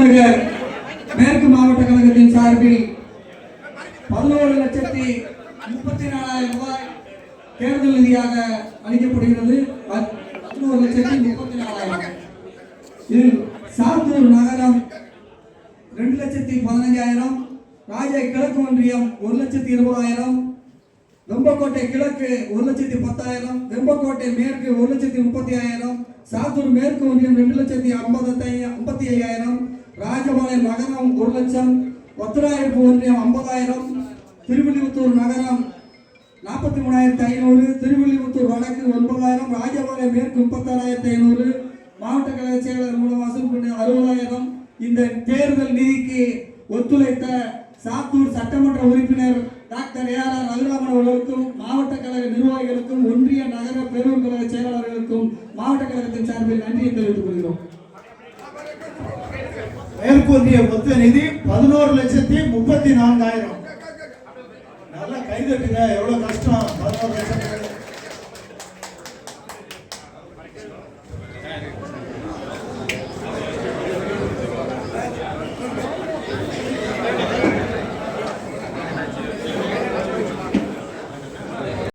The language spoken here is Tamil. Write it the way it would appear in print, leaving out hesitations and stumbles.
விருதுநகர் மேற்கு மாவட்ட கழகத்தின் சார்பில் 11,34,000 ரூபாய் தேர்தல் நிதியாக அளிக்கப்படுகிறது. 11,34,000. இதில் சாத்தூர் நகரம் 2,15,000, ராஜை கிழக்கு ஒன்றியம் 1,20,000, வெம்பக்கோட்டை கிழக்கு 1,10,000, வெம்பக்கோட்டை மேற்கு 1,35,000, சாத்தூர் மேற்கு ஒன்றியம் 2,55,000, ராஜபாளையம் நகரம் 1,00,000, ஒத்தராயிருப்பு ஒன்றியம் 50,000, திருவில்லிபுத்தூர் நகரம் 43,500, திருவில்லிபுத்தூர் வடக்கு 9,000, ராஜபாளையம் மேற்கு 36,500, மாவட்ட கழக செயலாளர் மூலம் வசூல் பண்ண 60,000. இந்த தேர்தல் நிதிக்கு ஒத்துழைத்த சாத்தூர் சட்டமன்ற உறுப்பினர் டாக்டர் ஏஆர் ரகுராமன் அவர்களுக்கும், மாவட்ட கழக நிர்வாகிகளுக்கும், ஒன்றிய நகர பேரூர் கழக செயலாளர்களுக்கும் மாவட்ட கழகத்தின் சார்பில் நன்றியை தெரிவித்துக் கொள்கிறோம். மேற்கு ஒன்றிய மொத்த நிதி 11,34,000. நல்லா கைதட்டுங்க. எவ்வளவு கஷ்டம். 11,00,000